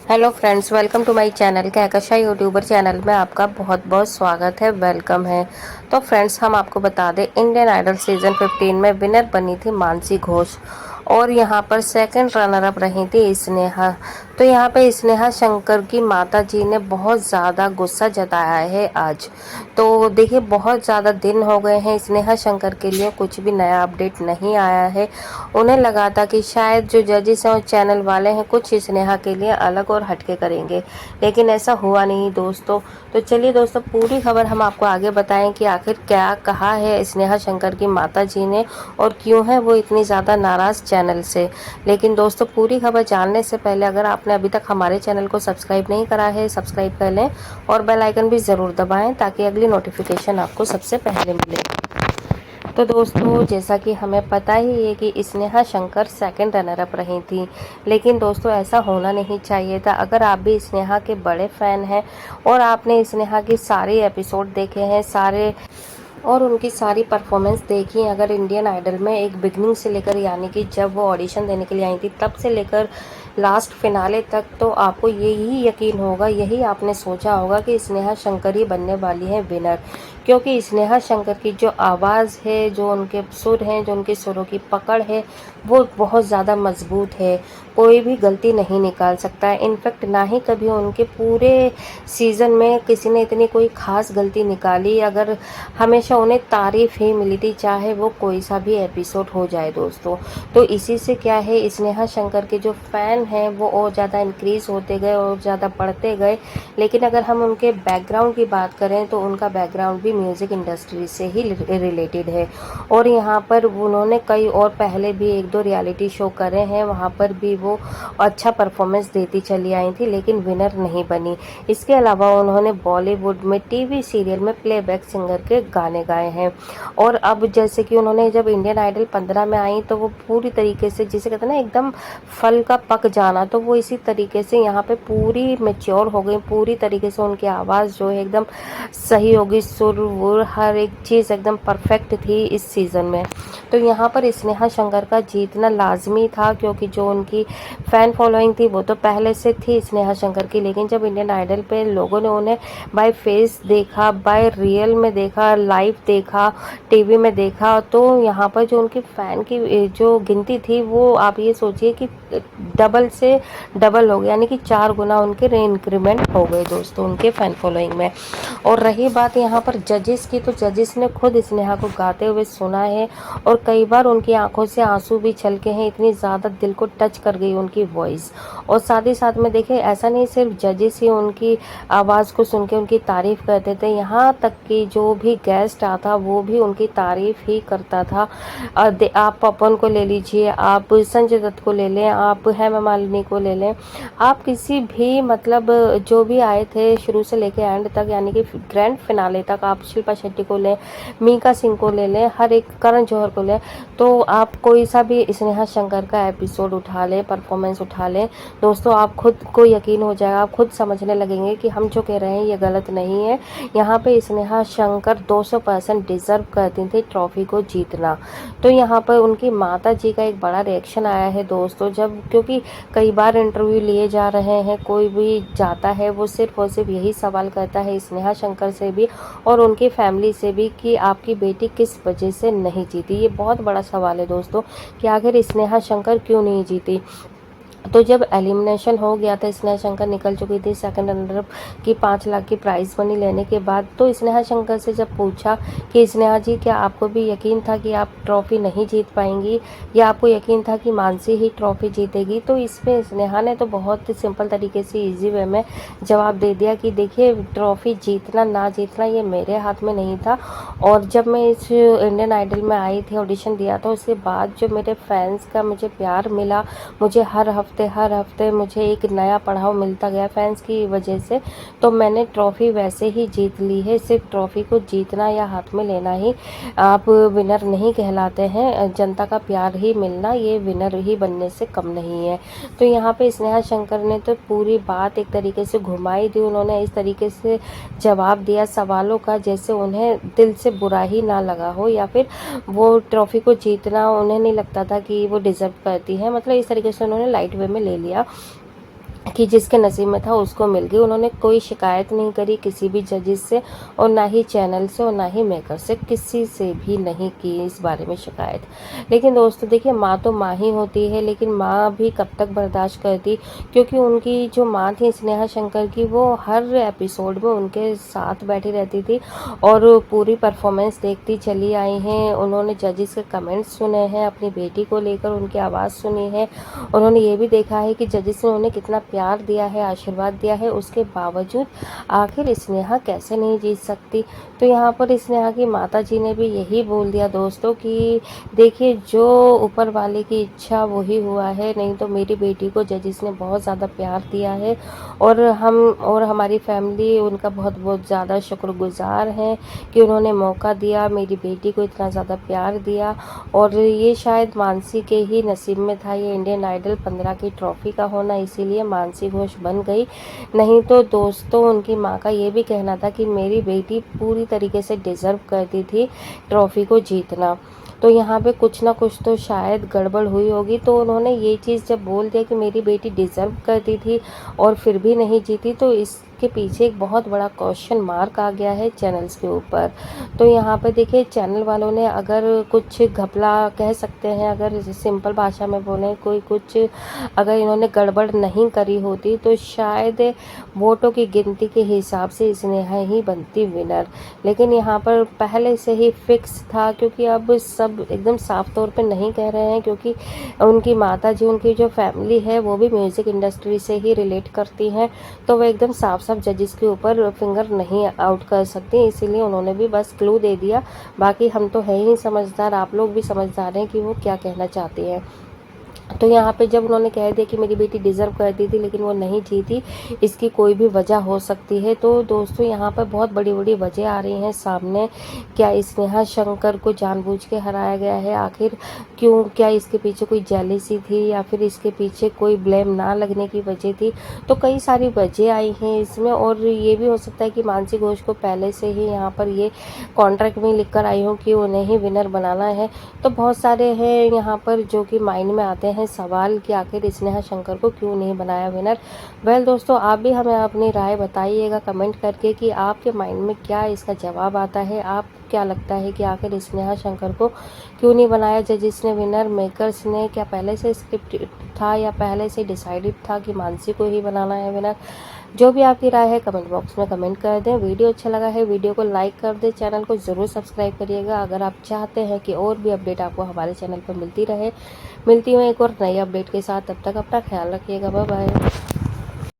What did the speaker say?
Hello friends, welcome to my channel Kahkasha YouTuber channel में आपका बहुत बहुत स्वागत है, वेलकम है। तो फ्रेंड्स, हम आपको बता दें, इंडियन आइडल सीजन 15 में विनर बनी थी मानसी घोष और यहाँ पर सेकंड रनर अप रही थी स्नेहा। तो यहाँ पे स्नेहा शंकर की माता जी ने बहुत ज़्यादा गुस्सा जताया है आज। तो देखिए, बहुत ज़्यादा दिन हो गए हैं, स्नेहा शंकर के लिए कुछ भी नया अपडेट नहीं आया है। उन्हें लगा था कि शायद जो जजेस हैं और चैनल वाले हैं कुछ स्नेहा के लिए अलग और हटके करेंगे, लेकिन ऐसा हुआ नहीं दोस्तों। तो चलिए दोस्तों, पूरी खबर हम आपको आगे बताएं कि आखिर क्या कहा है स्नेहा शंकर की माता जी ने और क्यों है वो इतनी ज़्यादा नाराज़ चैनल से। लेकिन दोस्तों, पूरी खबर जानने से पहले अगर आपने अभी तक हमारे चैनल को सब्सक्राइब नहीं करा है, सब्सक्राइब कर लें और बेल आइकन भी ज़रूर दबाएं ताकि अगली नोटिफिकेशन आपको सबसे पहले मिले। तो दोस्तों, जैसा कि हमें पता ही है कि Sneha Shankar second runner up रही थी, लेकिन दोस्तों ऐसा होना नहीं चाहिए था। अगर आप भी स्नेहा के बड़े फ़ैन हैं और आपने स्नेहा की सारी एपिसोड देखे हैं, सारे और उनकी सारी परफॉर्मेंस देखी, अगर इंडियन आइडल में एक बिगनिंग से लेकर, यानी कि जब वो ऑडिशन देने के लिए आई थी तब से लेकर लास्ट फिनाले तक, तो आपको यही यकीन होगा, यही आपने सोचा होगा कि स्नेहा शंकर ही बनने वाली है विनर। क्योंकि स्नेहा शंकर की जो आवाज़ है, जो उनके सुर हैं, जो उनके सुरों की पकड़ है, वो बहुत ज़्यादा मजबूत है। कोई भी गलती नहीं निकाल सकता है। इनफैक्ट ना ही कभी उनके पूरे सीज़न में किसी ने इतनी कोई ख़ास गलती निकाली। अगर हमेशा उन्हें तारीफ़ ही मिली थी, चाहे वो कोई सा भी एपिसोड हो जाए दोस्तों। तो इसी से क्या है, स्नेहा शंकर के जो फ़ैन हैं वो और ज़्यादा इंक्रीज़ होते गए और ज़्यादा बढ़ते गए। लेकिन अगर हम उनके बैकग्राउंड की बात करें तो उनका बैकग्राउंड भी म्यूज़िक इंडस्ट्री से ही रिलेटेड है। और यहाँ पर उन्होंने कई और पहले भी एक दो रियलिटी शो करे हैं, वहाँ पर भी वो अच्छा परफॉर्मेंस देती चली आई थी, लेकिन विनर नहीं बनी। इसके अलावा उन्होंने बॉलीवुड में टीवी सीरियल में प्लेबैक सिंगर के गाने गाए हैं। और अब जैसे कि उन्होंने जब इंडियन आइडल 15 में आई तो वो पूरी तरीके से, जिसे कहते हैं ना, एकदम फल का पक जाना, तो वो इसी तरीके से यहाँ पे पूरी मैच्योर हो गई। पूरी तरीके से उनकी आवाज़ जो है एकदम सही होगी, सुर वुर हर एक चीज़ एकदम परफेक्ट थी इस सीज़न में। तो यहाँ पर स्नेहा शंकर का जीतना लाजमी था, क्योंकि जो उनकी फ़ैन फॉलोइंग थी वो तो पहले से थी स्नेहा शंकर की, लेकिन जब इंडियन आइडल पे लोगों ने उन्हें बाय फेस देखा, बाय रियल में देखा, लाइव देखा, टीवी में देखा, तो यहाँ पर जो उनकी फ़ैन की जो गिनती थी वो आप ये सोचिए कि डबल से डबल हो गया, यानी कि 4 गुना उनके इंक्रीमेंट हो गए दोस्तों उनके फ़ैन फॉलोइंग में। और रही बात यहाँ पर जजेस की, तो जजेस ने खुद स्नेहा को गाते हुए सुना है और कई बार उनकी आंखों से आंसू भी छलके हैं, इतनी ज़्यादा दिल को टच कर गई उनकी वॉइस। और साथ ही साथ में देखें, ऐसा नहीं सिर्फ जजेस ही उनकी आवाज़ को सुन के उनकी तारीफ़ करते थे, यहाँ तक कि जो भी गेस्ट आता वो भी उनकी तारीफ़ ही करता था। आप पवन को ले लीजिए, आप संजय दत्त को ले लें, आप हेमा मालिनी को ले लें, आप किसी भी मतलब जो भी आए थे शुरू से लेके एंड तक, यानी कि ग्रैंड फिनाले तक, आप शिल्पा शेट्टी को लें, मीका सिंह को ले लें, हर एक करण जौहर को लें, तो आप कोई सा भी स्नेहा शंकर का एपिसोड उठा लें, परफॉर्मेंस उठा लें दोस्तों, आप खुद को यकीन हो जाएगा, आप खुद समझने लगेंगे कि हम जो कह रहे हैं ये गलत नहीं है। यहाँ पे स्नेहा शंकर 200% डिजर्व करती थी ट्रॉफी को जीतना। तो यहाँ पर उनकी माता जी का एक बड़ा रिएक्शन आया है दोस्तों, जब क्योंकि कई बार इंटरव्यू लिए जा रहे हैं, कोई भी जाता है वो सिर्फ और सिर्फ यही सवाल करता है स्नेहा शंकर से भी और उनकी फैमिली से भी कि आपकी बेटी किस वजह से नहीं जीती। ये बहुत बड़ा सवाल है दोस्तों कि आखिर स्नेहा शंकर क्यों नहीं जीती। तो जब एलिमिनेशन हो गया था, स्नेहा शंकर निकल चुकी थी सेकंड रनर अप की 5 लाख की प्राइज़ मनी लेने के बाद, तो स्नेहा शंकर से जब पूछा कि स्नेहा जी, क्या आपको भी यकीन था कि आप ट्रॉफ़ी नहीं जीत पाएंगी या आपको यकीन था कि मानसी ही ट्रॉफ़ी जीतेगी, तो इसमें स्नेहा ने तो बहुत सिंपल तरीके से ईजी वे में जवाब दे दिया कि देखिए, ट्रॉफ़ी जीतना ना जीतना ये मेरे हाथ में नहीं था। और जब मैं इस इंडियन आइडल में आई थी, ऑडिशन दिया था, उसके बाद जो मेरे फैंस का मुझे प्यार मिला, मुझे हर हफ्ते मुझे एक नया पड़ाव मिलता गया फैंस की वजह से, तो मैंने ट्रॉफ़ी वैसे ही जीत ली है। सिर्फ ट्रॉफ़ी को जीतना या हाथ में लेना ही आप विनर नहीं कहलाते हैं, जनता का प्यार ही मिलना ये विनर ही बनने से कम नहीं है। तो यहाँ पे स्नेहा शंकर ने तो पूरी बात एक तरीके से घुमाई दी, उन्होंने इस तरीके से जवाब दिया सवालों का जैसे उन्हें दिल से बुरा ही ना लगा हो, या फिर वो ट्रॉफ़ी को जीतना उन्हें नहीं लगता था कि वो डिज़र्व करती है, मतलब इस तरीके से उन्होंने लाइट वे में ले लिया। कि जिसके नसीब में था उसको मिल गई। उन्होंने कोई शिकायत नहीं करी किसी भी जजेस से, और ना ही चैनल से, और ना ही मेकर से, किसी से भी नहीं की इस बारे में शिकायत। लेकिन दोस्तों देखिए, माँ तो माँ ही होती है, लेकिन माँ भी कब तक बर्दाश्त करती, क्योंकि उनकी जो माँ थी स्नेहा शंकर की, वो हर एपिसोड में उनके साथ बैठी रहती थी और पूरी परफॉर्मेंस देखती चली आई हैं। उन्होंने जजेस के कमेंट्स सुने हैं, अपनी बेटी को लेकर उनकी आवाज़ सुनी है। उन्होंने ये भी देखा है कि जजेस ने उन्हें कितना प्यार दिया है, आशीर्वाद दिया है, उसके बावजूद आखिर स्नेहा कैसे नहीं जीत सकती। तो यहाँ पर स्नेहा की माता जी ने भी यही बोल दिया दोस्तों कि देखिए, जो ऊपर वाले की इच्छा वही हुआ है, नहीं तो मेरी बेटी को जजेस ने बहुत ज़्यादा प्यार दिया है, और हम और हमारी फैमिली उनका बहुत बहुत ज़्यादा शुक्रगुजार है कि उन्होंने मौका दिया, मेरी बेटी को इतना ज़्यादा प्यार दिया। और ये शायद मानसी के ही नसीब में था, ये इंडियन आइडल 15 की ट्रॉफी का होना, इसीलिए मानसी घोष बन गई। नहीं तो दोस्तों, उनकी माँ का ये भी कहना था कि मेरी बेटी पूरी तरीके से डिज़र्व करती थी ट्रॉफी को जीतना। तो यहाँ पे कुछ ना कुछ तो शायद गड़बड़ हुई होगी। तो उन्होंने ये चीज़ जब बोल दिया कि मेरी बेटी डिज़र्व करती थी और फिर भी नहीं जीती, तो इसके पीछे एक बहुत बड़ा क्वेश्चन मार्क आ गया है चैनल्स के ऊपर। तो यहाँ पे देखिए, चैनल वालों ने अगर कुछ घपला कह सकते हैं, अगर सिंपल भाषा में बोलें, कोई कुछ अगर इन्होंने गड़बड़ नहीं करी होती, तो शायद वोटों की गिनती के हिसाब से स्नेहा ही बनती विनर। लेकिन यहाँ पर पहले से ही फिक्स था, क्योंकि अब सब एकदम साफ तौर पे नहीं कह रहे हैं, क्योंकि उनकी माता जी, उनकी जो फैमिली है वो भी म्यूज़िक इंडस्ट्री से ही रिलेट करती हैं, तो वो एकदम साफ साफ जजेस के ऊपर फिंगर नहीं आउट कर सकती। इसीलिए उन्होंने भी बस क्लू दे दिया। बाकी हम तो है ही समझदार, आप लोग भी समझदार हैं कि वो क्या कहना चाहती हैं। तो यहाँ पे जब उन्होंने कह दिया कि मेरी बेटी डिज़र्व करती थी लेकिन वो नहीं जीती, इसकी कोई भी वजह हो सकती है। तो दोस्तों, यहाँ पर बहुत बड़ी बड़ी वजह आ रही हैं सामने। क्या स्नेहा शंकर को जानबूझ के हराया गया है? आखिर क्यों? क्या इसके पीछे कोई जेलिसी थी, या फिर इसके पीछे कोई ब्लेम ना लगने की वजह थी? तो कई सारी वजह आई हैं इसमें, और ये भी हो सकता है कि मानसी घोष को पहले से ही यहाँ पर ये कॉन्ट्रैक्ट में लिख कर आई हो कि उन्हें ही विनर बनाना है। तो बहुत सारे हैं यहाँ पर जो कि माइंड में आते हैं सवाल कि आखिर स्नेहा शंकर को क्यों नहीं बनाया विनर। वेल दोस्तों, आप भी हमें अपनी राय बताइएगा कमेंट करके कि आपके माइंड में क्या इसका जवाब आता है। आप क्या लगता है कि आखिर स्नेहा शंकर को क्यों नहीं बनाया जजेस ने विनर? मेकर्स ने क्या पहले से स्क्रिप्ट था, या पहले से डिसाइडेड था कि मानसी को ही बनाना है विनर? जो भी आपकी राय है कमेंट बॉक्स में कमेंट कर दें। वीडियो अच्छा लगा है वीडियो को लाइक कर दें, चैनल को ज़रूर सब्सक्राइब करिएगा अगर आप चाहते हैं कि और भी अपडेट आपको हमारे चैनल पर मिलती रहे। मिलती हूँ एक और नई अपडेट के साथ, तब तक अपना ख्याल रखिएगा। Bye bye.